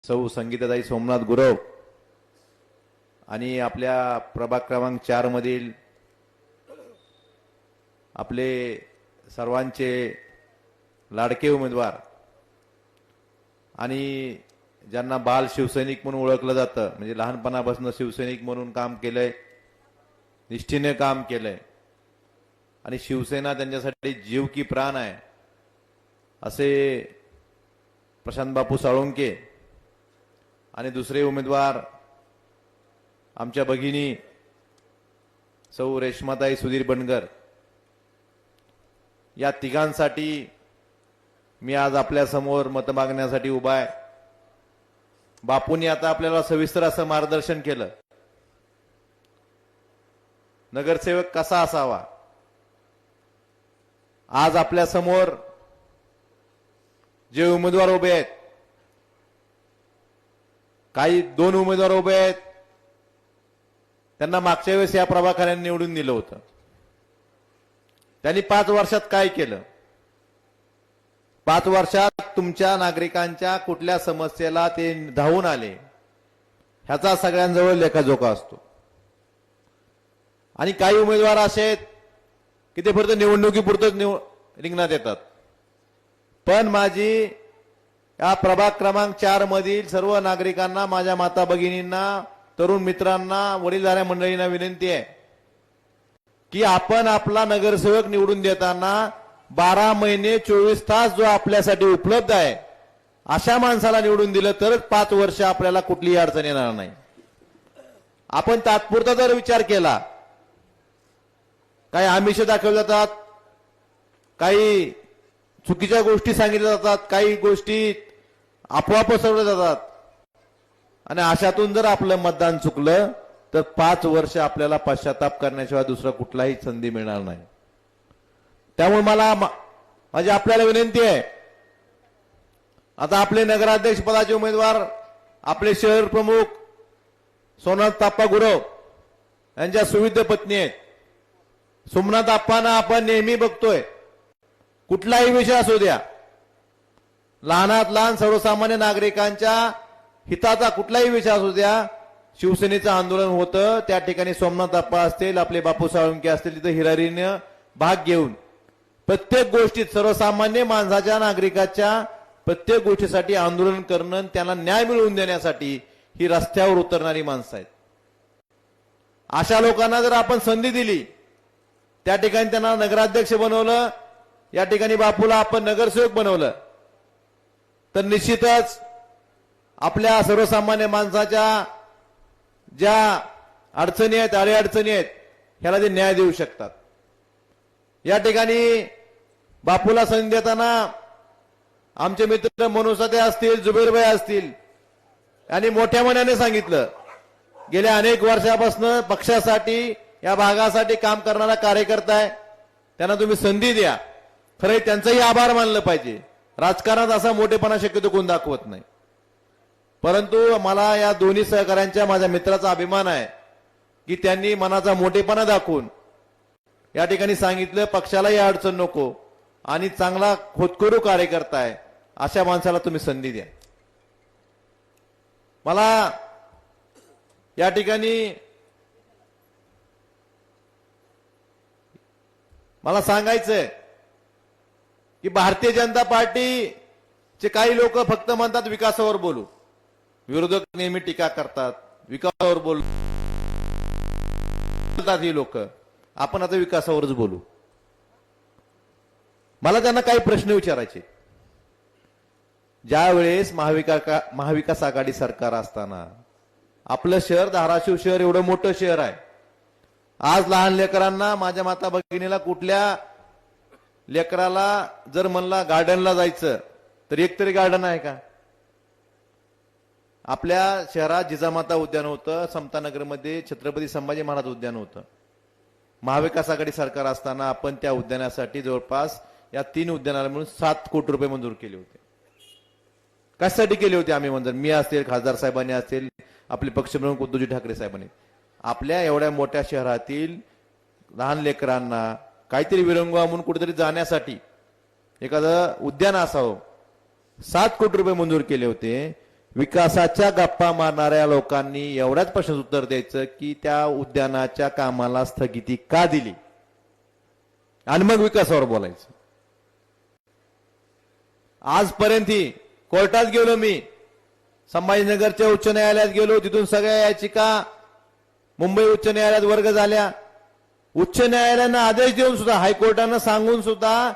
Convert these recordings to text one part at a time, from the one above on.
सौ संगीताताई सोमनाथ गुरव आणि आपल्या प्रभाग क्रमांक 4 मधील आपले सर्वांचे लाडके उमेदवार आणि ज्यांना बाल शिवसैनिक म्हणून ओळखलं जातं, म्हणजे लहानपणापासून शिवसैनिक म्हणून काम केलंय, निष्ठेने काम केलंय आणि शिवसेना त्यांच्यासाठी जीव की प्राण आहे असे प्रशांत बापू साळुंके आणि दुसरे उमेदवार आमच्या भगिनी सौ रेश्माताई सुधीर बनगर, या तिघांसाठी मी आज आपल्या समोर मत मागण्यासाठी उभा आहे। बापूंनी आता आपल्याला सविस्तर असं मार्गदर्शन केलं, नगरसेवक कसा असावा। आज आपल्या समोर जे उमेदवार उभे आहेत, काही 2 उमेदवार उभे आहेत, त्यांना मागच्या वेळेस या प्रभागाने निवडून दिलं होतं। त्यांनी 5 वर्षात काय केलं? 5 वर्षात तुमच्या नागरिकांच्या कुठल्या समस्येला ते धावून आले ह्याचा सगळ्यांजवळ लेखाजोखा असतो। आणि काही उमेदवार असे आहेत की ते फक्त निवडणुकीपुरतच रिंगणात येतात, पण माझी या प्रभाग क्रमांक 4 मधील सर्व नागरिकांना, माझ्या माता भगिनींना, तरुण मित्रांना, वडीलधाऱ्या मंडळींना विनंती आहे की आपण आपला नगरसेवक निवडून देताना 12 महिने 24 तास जो आपल्यासाठी उपलब्ध आहे अशा माणसाला निवडून दिलं तरच 5 वर्ष आपल्याला कुठलीही अडचण येणार नाही। आपण तात्पुरता जर विचार केला, काही आमिष दाखवले जातात, काही चुकीच्या गोष्टी सांगितल्या जातात, काही गोष्टी अफवा पसरवल्या जातात आणि अशातून जर आपलं मतदान चुकलं तर 5 वर्ष आपल्याला पश्चाताप करण्याशिवाय दुसरा कुठलाही संधी मिळणार नाही। त्यामुळे मला माझी आपल्याला विनंती आहे, आता आपले नगराध्यक्ष पदाचे उमेदवार आपले शहर प्रमुख सोमनाथ आप्पा गुरव यांच्या सुविद्य पत्नी आहेत। सोमनाथ आप्पांना आपण नेहमी बघतोय, कुठलाही विषय असू द्या, लहानात लहान सर्वसामान्य नागरिकांच्या हिताचा कुठलाही विषय असू द्या, शिवसेनेचं आंदोलन होतं त्या ठिकाणी सोमनाथ आप्पा असतील, आपले बापू साळुंके असतील, तिथे हिरारीने भाग घेऊन प्रत्येक गोष्टीत सर्वसामान्य माणसाच्या, नागरिकाच्या प्रत्येक गोष्टीसाठी आंदोलन करणं, त्यांना न्याय मिळवून देण्यासाठी ही रस्त्यावर उतरणारी माणसं आहेत। अशा लोकांना जर आपण संधी दिली, त्या ठिकाणी त्यांना नगराध्यक्ष बनवलं, या ठिकाणी बापूला आपण नगरसेवक बनवलं, तर निश्चितच आपल्या सर्वसामान्य माणसाच्या ज्या अडचणी आहेत, अडीअडचणी आहेत, ह्याला ते न्याय देऊ शकतात। या ठिकाणी बापूला संधी देताना आमचे मित्र मनोसाते असतील, जुबेरभाई असतील, यांनी मोठ्या मनाने सांगितलं, गेल्या अनेक वर्षापासून पक्षासाठी, या भागासाठी काम करणारा कार्यकर्ता आहे, त्यांना तुम्ही संधी द्या। खरंय त्यांचंही आभार मानलं पाहिजे। राजकारणात असा मोठेपणा शक्यतो कोण दाखवत नाही, परंतु मला या दोन्ही सहकाऱ्यांच्या, माझ्या मित्राचा अभिमान आहे की त्यांनी मनाचा मोठेपणा दाखवून या ठिकाणी सांगितलं, पक्षालाही अडचण नको आणि चांगला खोतकरू कार्यकर्ता आहे, अशा माणसाला तुम्ही संधी द्या। मला या ठिकाणी सांगायचंय की भारतीय जनता पार्टीचे काही लोक फक्त म्हणतात विकासावर बोलू, विरोधक नेहमी टीका करतात, विकासावर बोलतात ही लोक, आपण आता विकासावरच बोलू। मला त्यांना काही प्रश्न विचारायचे। ज्या वेळेस महाविकास आघाडी सरकार असताना आपलं शहर, धाराशिव शहर एवढं मोठं शहर आहे, आज लहान लेकरांना, माझ्या माता भगिनीला, कुठल्या लेकराला जर म्हणला गार्डनला जायचं तर एक तरी गार्डन आहे का? आपल्या शहरात जिजामाता उद्यान होतं, समतानगरमध्ये छत्रपती संभाजी महाराज उद्यान होतं। महाविकास आघाडी सरकार असताना आपण त्या उद्यानासाठी जवळपास या 3 उद्यानाला मिळून 7 कोटी रुपये मंजूर केले होते। कशासाठी केले होते आम्ही मंजूर? मी असतील, खासदार साहेबांनी असतील, आपले पक्षप्रमुख उद्धवजी ठाकरे साहेबांनी। आपल्या एवढ्या मोठ्या शहरातील लहान लेकरांना काहीतरी विरंगुळा म्हणून कुठेतरी जाण्यासाठी एखादं उद्यान असावं, 7 कोटी रुपये मंजूर केले होते। विकासाच्या गप्पा मारणाऱ्या लोकांनी एवढ्याच प्रश्नाचं उत्तर द्यायचं की त्या उद्यानाच्या कामाला स्थगिती का दिली, आणि मग विकासावर बोलायचं. आजपर्यंत ही कोर्टात गेलो मी, संभाजीनगरच्या उच्च न्यायालयात गेलो, तिथून सगळ्या याचिका मुंबई उच्च न्यायालयात वर्ग झाल्या. उच्च न्यायालयानं आदेश देऊन सुद्धा, हायकोर्टानं सांगून सुद्धा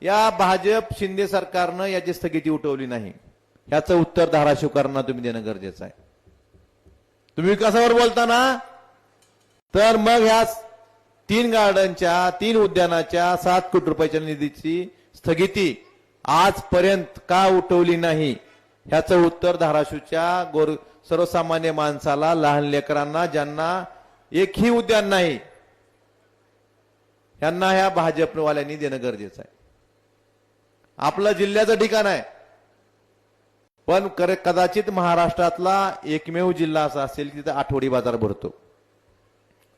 या भाजप शिंदे सरकारनं याची स्थगिती उठवली नाही. ह्याचं उत्तर धाराशिवकरांना तुम्ही देणं गरजेचं आहे. तुम्ही विकासावर बोलताना तर मग ह्या 3 गार्डनच्या 3 उद्यानाच्या 7 कोटी रुपयाच्या निधीची स्थगिती आजपर्यंत का उठवली नाही, ह्याचं उत्तर धाराशिवच्या सर्वसामान्य माणसाला, लहान लेकरांना, ज्यांना एकही उद्यान नाही, ह्यांना ह्या भाजपवाल्यांनी देणं गरजेचं आहे. आपलं जिल्ह्याचं ठिकाण आहे, पण कदाचित महाराष्ट्रातला एकमेव जिल्हा असा असेल की तिथे आठवडी बाजार भरतो,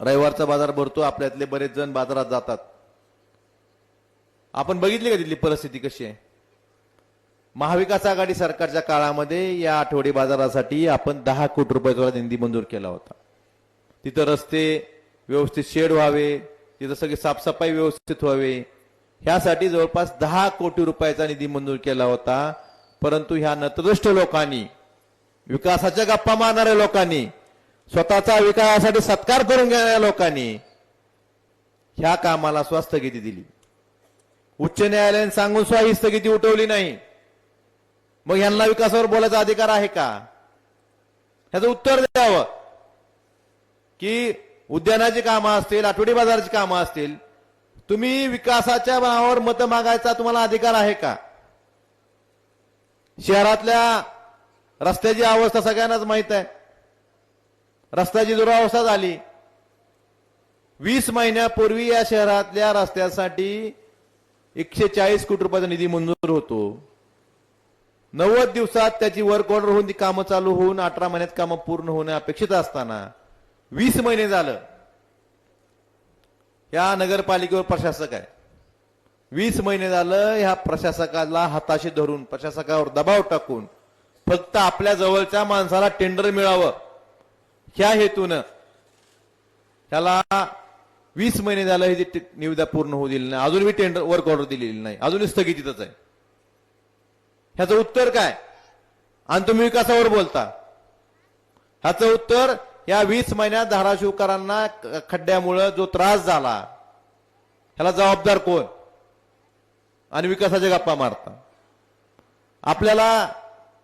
रविवारचा बाजार भरतो. आपल्यातले बरेच जण बाजारात जातात. आपण बघितली का तिथली परिस्थिती कशी आहे? महाविकास आघाडी सरकारच्या काळामध्ये या आठवडी बाजारासाठी आपण 10 कोटी रुपयाचा निधी मंजूर केला होता. तिथं रस्ते व्यवस्थित शेड व्हावे, तिथं सगळी साफसफाई व्यवस्थित व्हावे, ह्यासाठी जवळपास 10 कोटी रुपयाचा निधी मंजूर केला होता. परंतु ह्या नतदृष्ट लोकांनी, विकासाच्या गप्पा मारणाऱ्या लोकांनी, स्वतःचा विकासासाठी सत्कार करून घेणाऱ्या लोकांनी ह्या कामाला स्थगिती दिली. उच्च न्यायालयाने सांगून सुद्धा ही स्थगिती उठवली नाही. मग यांना विकासावर बोलायचा अधिकार आहे का? ह्याचं उत्तर द्यावं की उद्यानाची कामं असतील, आठवडी बाजाराची कामं असतील, तुम्ही विकासाच्या नावावर मतं मागायचा तुम्हाला अधिकार आहे का? शहरातल्या रस्त्याची अवस्था सगळ्यांनाच माहित आहे. रस्त्याची दुरावस्था झाली. 20 महिन्यापूर्वी या शहरातल्या रस्त्यासाठी 140 कोटी रुपयाचा निधी मंजूर होतो. 90 दिवसात त्याची वर्क ऑर्डर होऊन ती कामं चालू होऊन 18 महिन्यात कामं पूर्ण होणे अपेक्षित असताना 20 महिने झालं. या नगरपालिकेवर प्रशासक आहे. 20 महिने झालं ह्या प्रशासकाला हाताशी धरून, प्रशासकावर दबाव टाकून फक्त आपल्या जवळच्या माणसाला टेंडर मिळावं ह्या हेतून त्याला 20 महिने झालं ही निविदा पूर्ण होऊ दिली नाही. अजूनही टेंडर वर्क ऑर्डर दिलेली नाही, अजूनही स्थगितीतच आहे. ह्याचं उत्तर काय? आणि तुम्ही विकासावर बोलता. ह्याचं उत्तर या 20 महिन्यात धाराशिवकरांना खड्ड्यामुळे जो त्रास झाला ह्याला जबाबदार कोण? आणि विकासाच्या गप्पा मारता. आपल्याला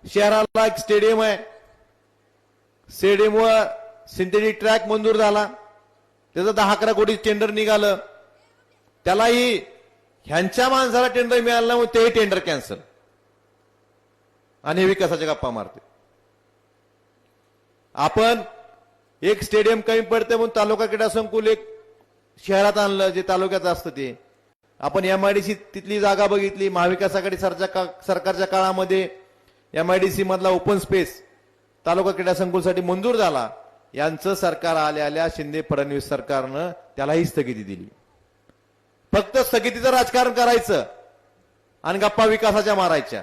शहराला एक स्टेडियम आहे, स्टेडियमवर सिंथेटिक ट्रॅक मंजूर झाला, त्याचं 10-11 कोटी टेंडर निघालं, त्यालाही ह्यांच्या माणसाला टेंडर मिळालं नाही, तेही टेंडर कॅन्सल, आणि विकासाच्या गप्पा मारते. आपण एक स्टेडियम कमी पडते म्हणून तालुका क्रीडा संकुल एक शहरात आणलं, जे तालुक्यात असतं ते. आपण एमआयडीसी तिथली जागा बघितली. महाविकास आघाडी सरकारच्या काळामध्ये एमआयडीसी मधला ओपन स्पेस तालुका क्रीडा संकुलसाठी मंजूर झाला. यांचं सरकार आल्या शिंदे फडणवीस सरकारनं त्यालाही स्थगिती दिली. फक्त स्थगितीचं राजकारण करायचं आणि गप्पा विकासाच्या मारायच्या.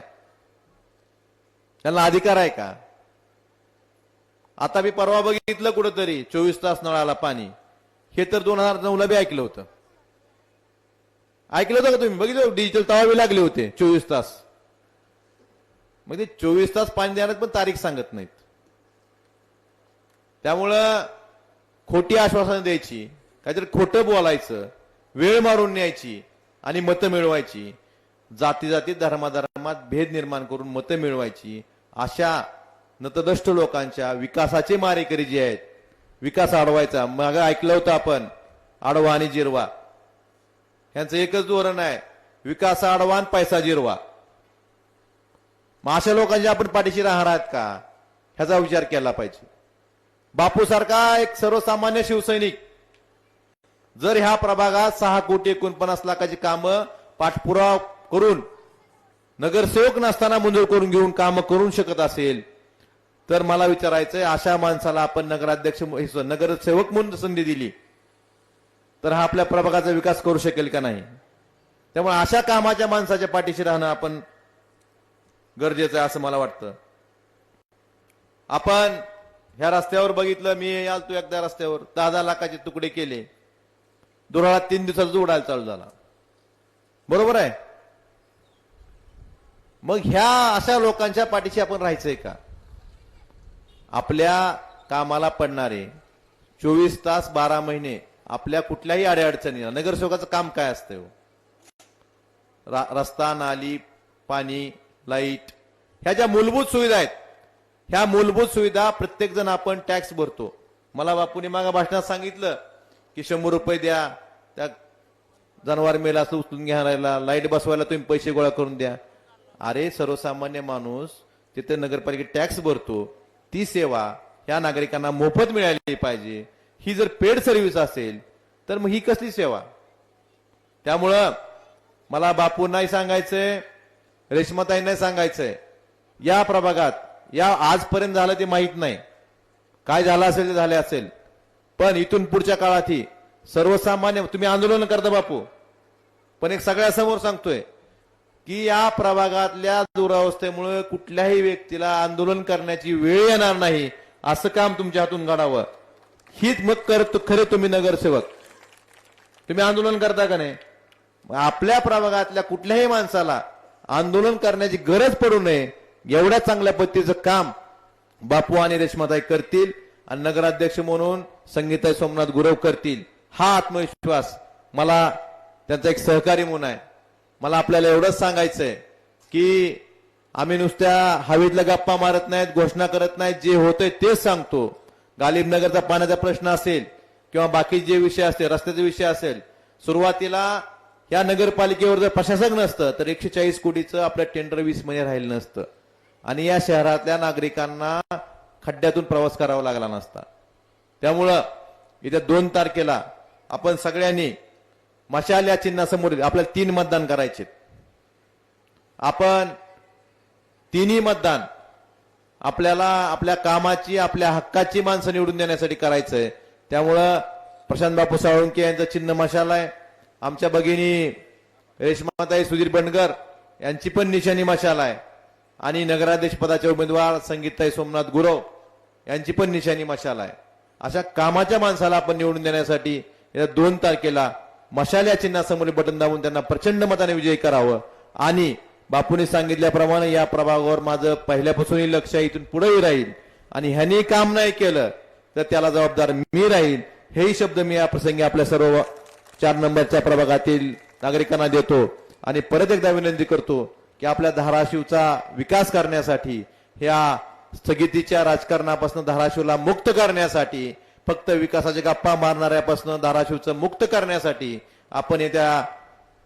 त्यांना अधिकार आहे का? आता मी परवा बघितलं कुठंतरी 24 तास नळाला पाणी, हे तर 2009ला बी ऐकलं होतं. ऐकलं होतं का तुम्ही? बघितलं डिजिटल तवाबी लागले होते 24 तास. मग ते 24 तास पाणी देण्यात पण तारीख सांगत नाहीत. त्यामुळं खोटी आश्वासनं द्यायची, काहीतरी खोटं बोलायचं, वेळ मारून न्यायची आणि मतं मिळवायची, जाती धर्मात भेद निर्माण करून मतं मिळवायची, अशा नतदष्ट लोकांच्या विकासाचे मारेकरी जे आहेत, विकास अडवायचा. मग ऐकलं होतं आपण आडवा आणि जिरवा, यांचं एकच धोरण आहे, विकास आडवा आणि पैसा जिरवा. मग अशा लोकांच्या आपण पाठीशी राहणार आहात का? ह्याचा विचार केला पाहिजे. बापू सारखा एक सर्वसामान्य शिवसैनिक जर ह्या प्रभागात 6,49,00,000ची कामं पाठपुरावा करून नगरसेवक नसताना मंजूर करून घेऊन कामं करू शकत असेल तर मला विचारायचंय, अशा माणसाला आपण नगरसेवक म्हणून संधी दिली तर हा आपल्या प्रभागाचा विकास करू शकेल का नाही? त्यामुळे अशा कामाच्या माणसाच्या पाठीशी राहणं आपण गरजेचं आहे असं मला वाटतं. आपण ह्या रस्त्यावर बघितलं, मी आलतो एकदा रस्त्यावर 10 लाखाचे तुकडे केले, दुराळा 3 दिवसात उडायला चालू झाला. बरोबर आहे. मग ह्या अशा लोकांच्या पाठीशी आपण राहायचंय का? आपल्या कामाला पडणारे 24 तास 12 महिने आपल्या कुठल्याही अडचणीला नगरसेवकाचं काम काय असतं? रस्ता, नाली, पाणी, लाईट, ह्या ज्या मूलभूत सुविधा आहेत, ह्या मूलभूत सुविधा प्रत्येक जण आपण टॅक्स भरतो. मला बापूने मागा भाषणात सांगितलं की 100 रुपये द्या, त्या जनावर मेला असं उचलून घ्यायला, लाईट बसवायला तुम्ही पैसे गोळा करून द्या. अरे सर्वसामान्य माणूस तिथे नगरपालिकेत टॅक्स भरतो, ती सेवा ह्या नागरिकांना मोफत मिळाली पाहिजे. ही जर पेड सर्व्हिस असेल तर मग ही कसली सेवा? त्यामुळं मला बापूंनाही सांगायचंय, रेश्माताईंनाही सांगायचंय, या प्रभागात या आजपर्यंत झालं ते माहीत नाही, काय झालं असेल ते झाले असेल, पण इथून पुढच्या काळातही सर्वसामान्य तुम्ही आंदोलन करता बापू, पण एक सगळ्यासमोर सांगतोय की या प्रभागातल्या दुरावस्थेमुळे कुठल्याही व्यक्तीला आंदोलन करण्याची वेळ येणार नाही, असं काम तुमच्या हातून घडावं. हीच मग करतो खरे तुम्ही नगरसेवक. तुम्ही आंदोलन करता का नाही? आपल्या प्रभागातल्या कुठल्याही माणसाला आंदोलन करण्याची गरज पडू नये, एवढ्या चांगल्या पद्धतीचं काम बापू आणि रेश्माताई करतील आणि नगराध्यक्ष म्हणून संगीताई सोमनाथ गुरव करतील. हा आत्मविश्वास मला त्यांचा एक सहकारी म्हणून आहे. मला आपल्याला एवढंच सांगायचंय की आम्ही नुसत्या हवेतल्या गप्पा मारत नाहीत, घोषणा करत नाहीत, जे होतंय तेच सांगतो. गालिबनगरचा पाण्याचा प्रश्न असेल किंवा बाकी जे विषय असतील, रस्त्याचे विषय असेल, सुरुवातीला या नगरपालिकेवर जर प्रशासक नसतं तर 140 कोटीचं आपलं टेंडर 20 महिने राहिलं नसतं आणि या शहरातल्या नागरिकांना खड्ड्यातून प्रवास करावा लागला नसता. त्यामुळं येत्या 2 तारखेला आपण सगळ्यांनी मशाल या चिन्हासमोर आपल्याला 3 मतदान करायचे. आपण तिन्ही मतदान आपल्याला आपल्या कामाची, आपल्या हक्काची माणसं निवडून देण्यासाठी करायचंय. त्यामुळं प्रशांत बापू साळुंके यांचं चिन्ह मशाल आहे, आमच्या भगिनी रेश्माताई सुधीर बंडगर यांची पण निशाणी मशाल आहे आणि नगराध्यक्ष पदाचे उमेदवार संगीताई सोमनाथ गुरव यांची पण निशाणी मशाल आहे. अशा कामाच्या माणसाला आपण निवडून देण्यासाठी 2 तारखेला मशाल या चिन्हासमोर बटन दाबून त्यांना प्रचंड मताने विजयी करावं. आणि बापूंनी सांगितल्याप्रमाणे या प्रभागावर माझं पहिल्यापासूनही लक्ष इथून पुढेही राहील आणि ह्यांनी काम नाही केलं तर त्याला जबाबदार मी राहील. हेही शब्द मी या प्रसंगी आपल्या सर्व 4 नंबरच्या प्रभागातील नागरिकांना देतो आणि परत एकदा विनंती करतो की आपल्या धाराशिवचा विकास करण्यासाठी, ह्या स्थगितीच्या राजकारणापासून धाराशिवला मुक्त करण्यासाठी, फक्त विकासाच्या गप्पा मारणाऱ्यापासून धाराशिवचं मुक्त करण्यासाठी आपण येत्या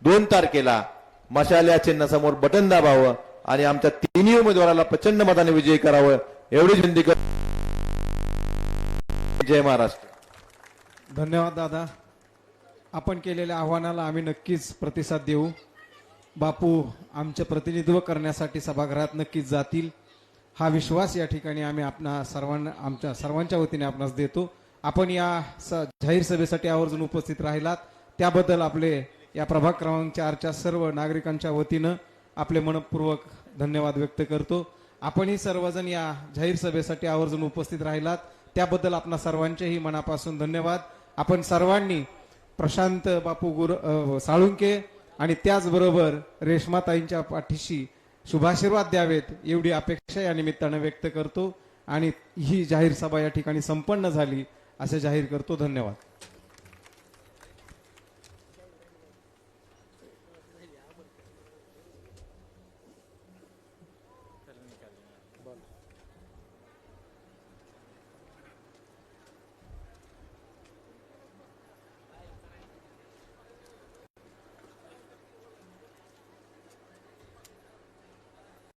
2 तारखेला मशाल या चिन्हासमोर बटन दाबावं आणि आमच्या तिन्ही उमेदवाराला प्रचंड मताने विजयी करावं, एवढी विनंती कर. जय महाराष्ट्र. धन्यवाद दादा. आपण केलेल्या आव्हानाला आम्ही नक्कीच प्रतिसाद देऊ. बापू आमचे प्रतिनिधित्व करण्यासाठी सभागृहात नक्कीच जातील, हा विश्वास या ठिकाणी आम्ही आमच्या सर्वांच्या वतीने आपणास देतो. आपण या जाहीर सभेसाठी आवर्जून उपस्थित राहिलात त्याबद्दल आपले या प्रभाग क्रमांक 4च्या सर्व नागरिकांच्या वतीनं आपले मनपूर्वक धन्यवाद व्यक्त करतो. आपणही सर्वजण या जाहीर सभेसाठी आवर्जून उपस्थित राहिलात त्याबद्दल आपणा सर्वांचेही मनापासून धन्यवाद. आपण सर्वांनी प्रशांत बापू साळुंके आणि त्याचबरोबर रेश्माताईंच्या पाठीशी शुभाशीर्वाद द्यावेत एवढी अपेक्षा या निमित्तानं व्यक्त करतो आणि ही जाहीर सभा या ठिकाणी संपन्न झाली असे जाहीर करतो. धन्यवाद.